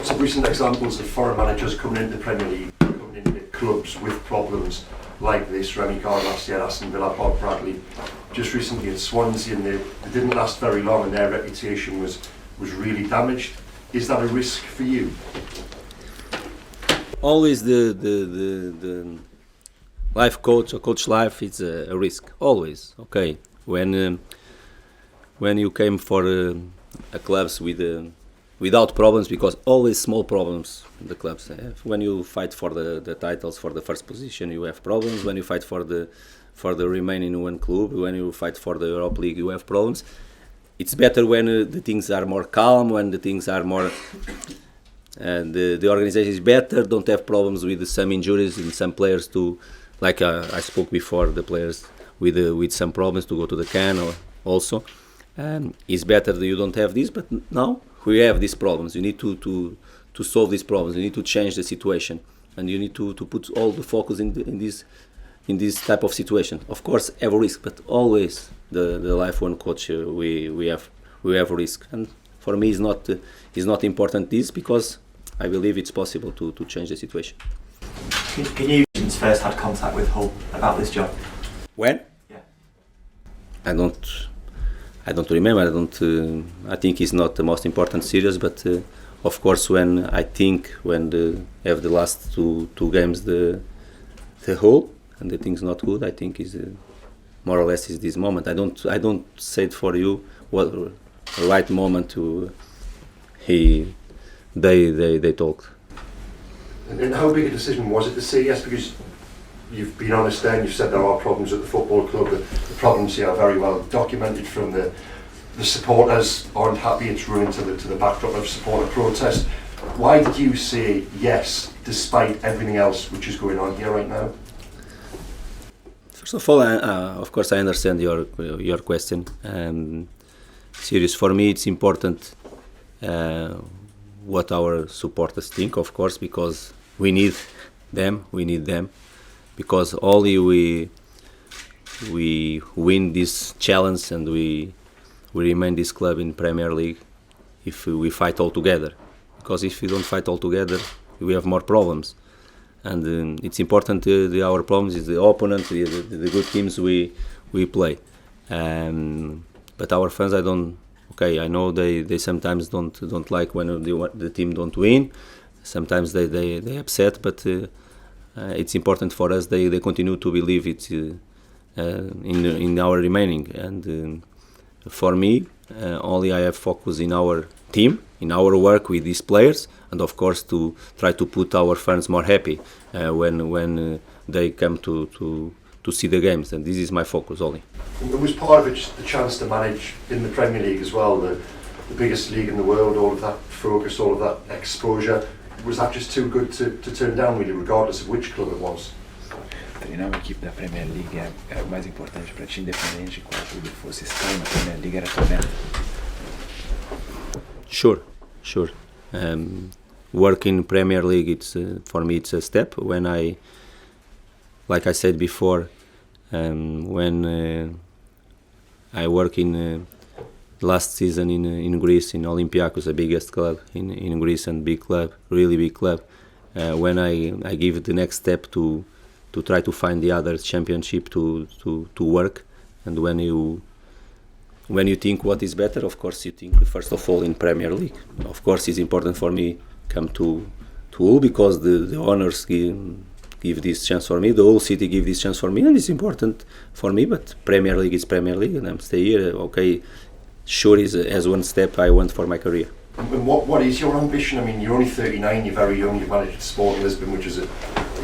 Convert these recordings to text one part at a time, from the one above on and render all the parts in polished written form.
lots of recent examples of foreign managers coming into the Premier League, coming into clubs with problems like this. Remy Gard last year, Aston Villa, Bob Bradley, just recently at Swansea, and they didn't last very long, and their reputation was really damaged. Is that a risk for you? Always the life coach or coach life is a risk. Always. Okay. When you came for a clubs without problems, because always small problems the clubs have. When you fight for the titles, for the first position, you have problems. When you fight for the remaining one club, when you fight for the Europa League, you have problems. It's better when the things are more calm, when the things are more the organization is better, don't have problems with some injuries in some players to, like I spoke before, the players with some problems to go to the can or also. It's better that you don't have this, but now we have these problems. You need to solve these problems. You need to change the situation, and you need to put all the focus in this type of situation. Of course, have a risk, but always the life one coach we have risk, and for me it's not important this, because I believe it's possible to change the situation. Can you first had contact with Hull about this job? When? Yeah. I don't remember. I think it's not the most important series, but of course when they have the last two games the Hull and the thing's not good, I think is more or less is this moment. I don't say it for you what the right moment to they talked. And how big a decision was it to say yes? Because you've been honest there, and you've said there are problems at the football club. The problems here are very well documented. From the supporters aren't happy. It's running to the backdrop of supporter protest. Why did you say yes despite everything else which is going on here right now? First of all, of course, I understand your question. Serious, for me, it's important what our supporters think, of course, because we need them. Because only we win this challenge and we remain this club in Premier League if we fight all together. Because if we don't fight all together, we have more problems. And it's important. Our problems is the opponent, the good teams we play. But our fans, I know they sometimes don't like when the team don't win. Sometimes they upset, but it's important for us. They continue to believe it in our remaining. And for me, only I have focus in our team, in our work with these players, and of course to try to put our fans more happy when they come to see the games. And this is my focus only. And was part of it just the chance to manage in the Premier League as well, the biggest league in the world, all of that focus, all of that exposure? Was that just too good to turn down, really, regardless of which club it was? Treinar uma equipe da Premier League era o mais importante para ti, independente de qual clube fosse. Estar na Premier League era tua meta. Sure. Work in Premier League, for me it's a step. When like I said before, when I work in last season in Greece, in Olympiacos, the biggest club in Greece and big club, really big club. When I give the next step to try to find the other championship to work, and when you think what is better, of course you think first of all in Premier League. Of course it's important for me come to Hull because the owners give this chance for me, the whole city give this chance for me, and it's important for me. But Premier League is Premier League, and I'm stay here. Okay, sure is as one step I want for my career. And what is your ambition? I mean, you're only 39, you're very young. You managed Sporting Lisbon, which is a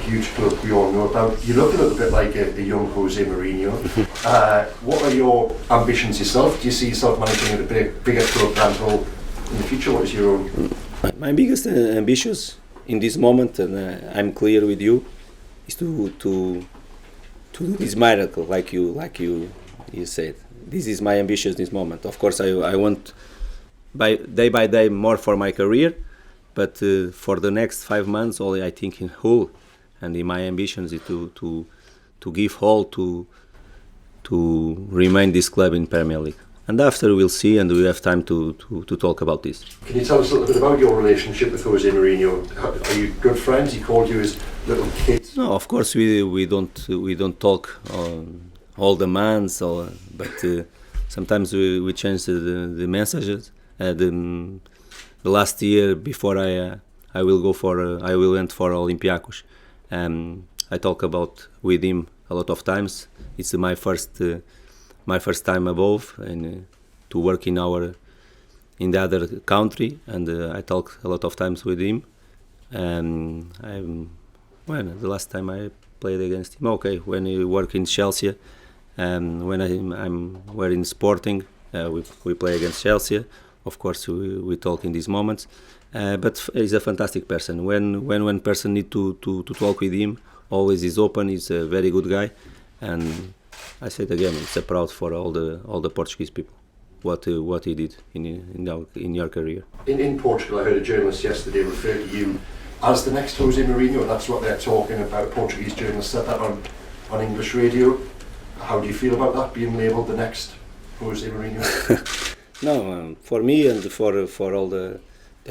huge club we all know about. You look a little bit like a young Jose Mourinho. What are your ambitions yourself? Do you see yourself managing at a bigger club than Hull in the future? What is your own? My biggest ambitions in this moment, and I'm clear with you, is to do this miracle, like you said. This is my ambition in this moment. Of course, I want by day more for my career, but for the next 5 months, only I think in Hull, and in my ambitions is to give Hull to remain this club in Premier League. and after we'll see, and we have time to talk about this. Can you tell us a little bit about your relationship with Jose Mourinho? Are you good friends? He called you his little kid. No, of course we don't talk all the months, but sometimes we change the messages. The last year before I will enter for Olympiacos. I talk about with him a lot of times. It's my first time above and to work in the other country, and I talk a lot of times with him. The last time I played against him, when he worked in Chelsea, when we're in Sporting, we play against Chelsea. Of course, we talk in these moments, but he's a fantastic person. When one person need to talk with him, always is open. He's a very good guy, and I said again, it's a proud for all the Portuguese people what he did in your career. In Portugal, I heard a journalist yesterday refer to you as the next Jose Mourinho, and that's what they're talking about. A Portuguese journalist said that on English radio. How do you feel about that, being labelled the next Jose Mourinho? No, for me and for all the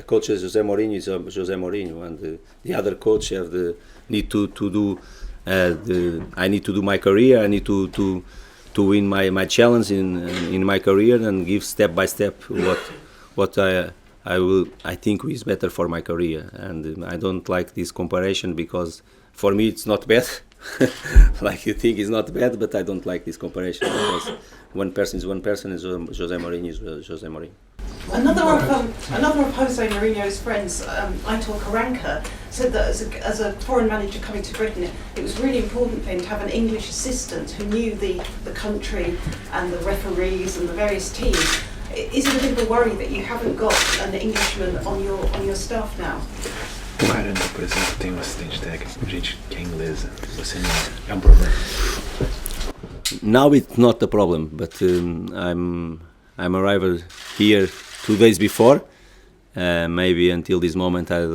coaches, Jose Mourinho is Jose Mourinho, and the other coach have the need to do. I need to do my career. I need to win my challenge in my career and give step by step what I think is better for my career. And I don't like this comparison because for me it's not bad. Like you think it's not bad, but I don't like this comparison because one person is one person, and Jose Mourinho is Jose Mourinho. Another of Jose Mourinho's friends, Aitor Karanka, said that as a foreign manager coming to Britain, it was really important for him to have an English assistant who knew the country and the referees and the various teams. Is it a bit of a worry that you haven't got an Englishman on your staff now? O Caramba, por exemplo, tem assistente técnico, gente que é inglesa. Você não é problema? Now it's not a problem, but I'm arrived here 2 days before. Maybe until this moment I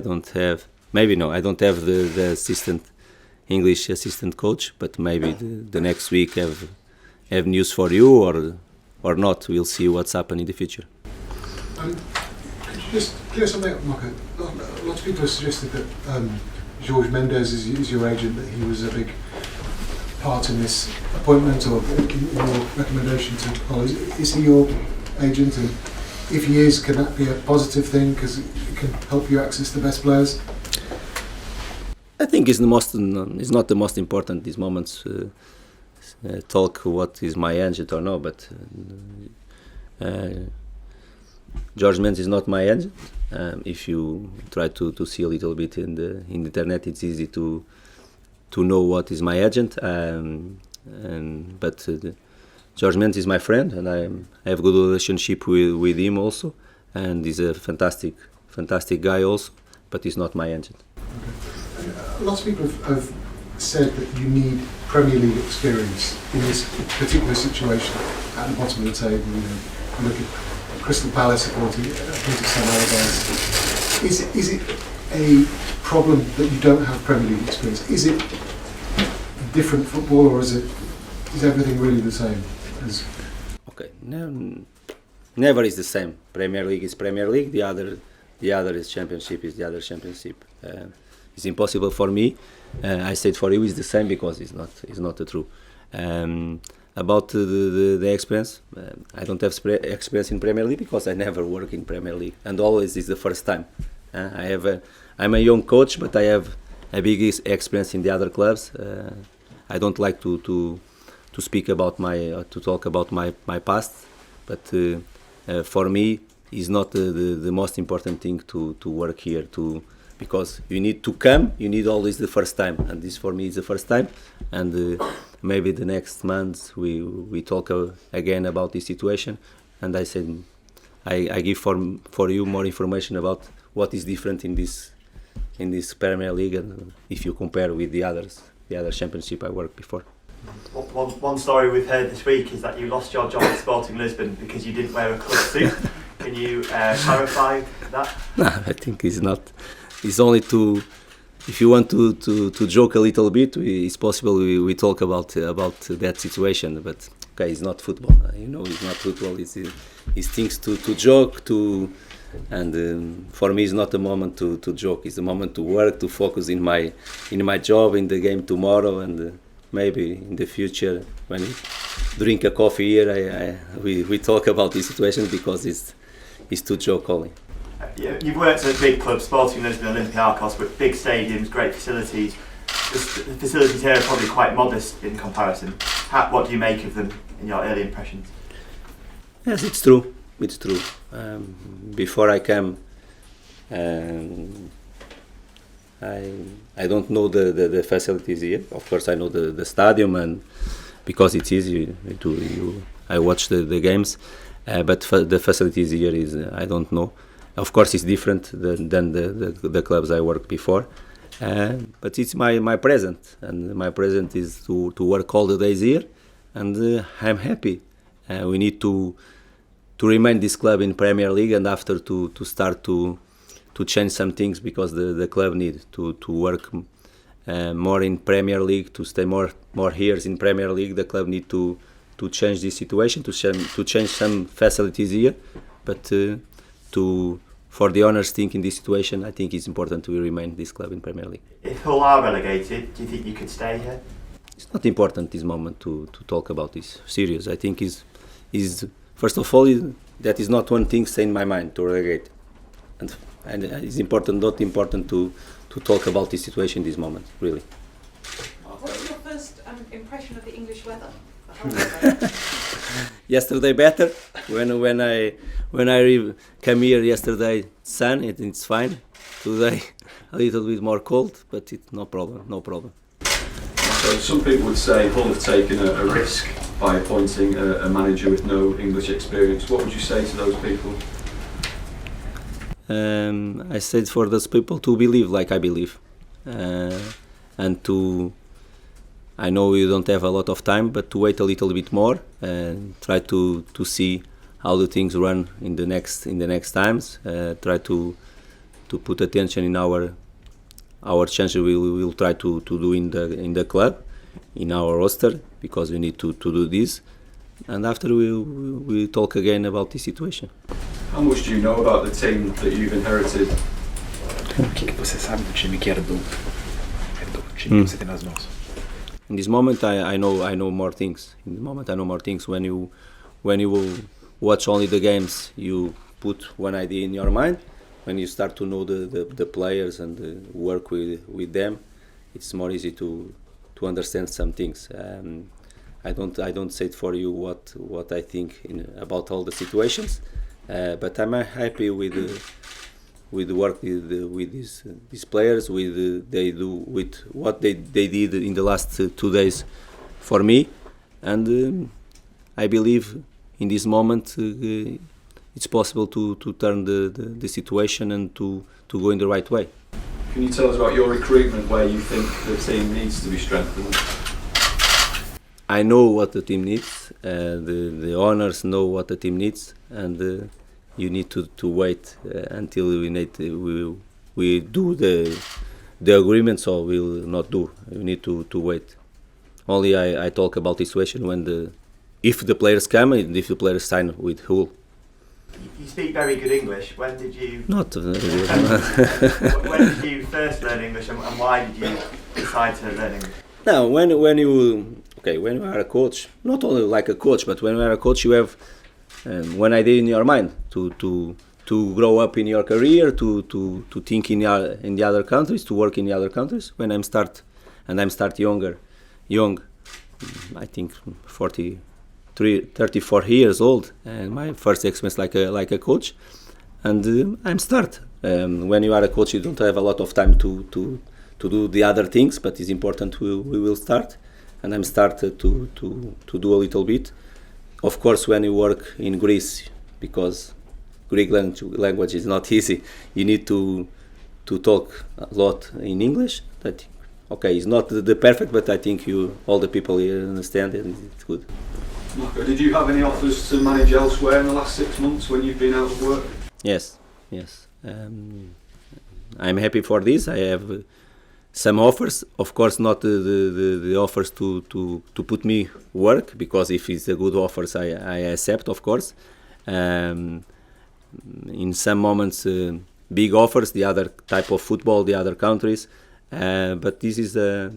don't have the English assistant coach, but maybe the next week have news for you or not. We'll see what's happening in the future. Could you just clear something up, Marco? Lots of people have suggested that Jorge Mendes is your agent, that he was a big part in this appointment or in your recommendation to Holly. Is he your agent, and if he is, can that be a positive thing because it can help you access the best players? I think it's not the most important these moments. Talk what is my agent or no, but Jorge Mendes is not my agent. If you try to see a little bit in the internet, it's easy to know what is my agent. But Jorge Mendes is my friend, and I have a good relationship with him also, and he's a fantastic guy also. But he's not my agent. Okay. Lots of people have said that you need Premier League experience in this particular situation at the bottom of the table. You look at Crystal Palace appointing Sam Allardyce. Is it a problem that you don't have Premier League experience? Is it different football, or is everything really the same? Okay, never is the same. Premier League is Premier League. The other is Championship is the other Championship. It's impossible for me. I said for you it's the same because it's not the truth. About the experience, I don't have experience in Premier League because I never work in Premier League, and always is the first time. I'm a young coach, but I have a big experience in the other clubs. I don't like to speak about to talk about my past, but for me it's not the most important thing to work here because you need to come, you need always the first time, and this for me is the first time, and maybe the next month we talk again about this situation, and I said I give for you more information about what is different in this Premier League, and if you compare with the other championship I worked before. One story we've heard this week is that you lost your job at Sporting Lisbon because you didn't wear a club suit. Can you clarify that? No, I think it's not. It's only if you want to joke a little bit, it's possible we talk about that situation, but okay, it's not football. It's not football. It's things to joke to, and for me, it's not a moment to joke. It's a moment to work, to focus in my job, in the game tomorrow, and maybe in the future when we drink a coffee here, we talk about this situation because it's to joke only. You've worked at big clubs, Sporting Lisbon, Olympiacos, with big stadiums, great facilities. The facilities here are probably quite modest in comparison. What do you make of them in your early impressions? Yes, it's true. It's true. Before I came, I don't know the facilities here. Of course, I know the stadium, and because it's easy I watch the games, but the facilities here is I don't know. Of course, it's different than the clubs I worked before, but it's my present, and my present is to work all the days here, and I'm happy. We need to remain this club in Premier League, and after to start to change some things because the club need to work more in Premier League, to stay more years in Premier League. The club need to change this situation, to change some facilities here, but for the owners think in this situation, I think it's important to remain this club in Premier League. If Hull are relegated, do you think you could stay here? It's not important this moment to talk about this. Serious, I think is first of all that is not one thing stay in my mind to relegate, and it's not important to talk about this situation this moment really. What's your first impression of the English weather? Yesterday better. When I came here yesterday, sun, it's fine. Today a little bit more cold, but it's no problem. So some people would say Hull have taken a risk by appointing a manager with no English experience. What would you say to those people? I said for those people to believe like I believe, and to. I know you don't have a lot of time, but to wait a little bit more and try to see how the things run in the next times. Try to put attention in our chances we will try to do in the club, in our roster, because we need to do this. And after we talk again about the situation. How much do you know about the team that you've inherited? O que você sabe do time que herdou? O time que você tem nas mãos. In this moment, I know more things. In the moment, I know more things. When you watch only the games, you put one idea in your mind. When you start to know the players and work with them, it's more easy to understand some things. I don't say it for you what I think about all the situations, but I'm happy with the work with these players, with what they did in the last 2 days for me, and I believe in this moment it's possible to turn the situation and to go in the right way. Can you tell us about your recruitment, where you think the team needs to be strengthened? I know what the team needs, the owners know what the team needs, and you need to wait until we do the agreements, or we'll not do. You need to wait. Only I talk about the situation if the players come and if the players sign with Hull. You speak very good English. When did you? Not. When did you first learn English, and why did you decide to learn English? Now, when you are a coach, not only like a coach, but when you are a coach, you have one idea in your mind to grow up in your career, to think in the other countries, to work in the other countries. When I'm start young, I think 34 years old, and my first experience like a coach, and I'm start. When you are a coach, you don't have a lot of time to do the other things, but it's important we will start, and I'm started to do a little bit. Of course, when you work in Greece, because Greek language is not easy, you need to talk a lot in English. That okay, it's not the perfect, but I think all the people here understand it, and it's good. Marco, did you have any offers to manage elsewhere in the last 6 months when you've been out of work? Yes. I'm happy for this. I have some offers, of course, not the offers to put me work, because if it's a good offers, I accept, of course. In some moments, big offers, the other type of football, the other countries, but this is the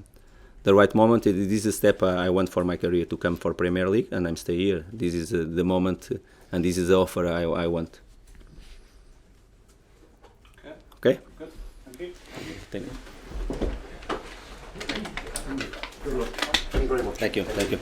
right moment. This is a step I want for my career, to come for Premier League, and I'm stay here. This is the moment, and this is the offer I want. Okay? Good. Thank you. Thank you. Thank you very much. Thank you.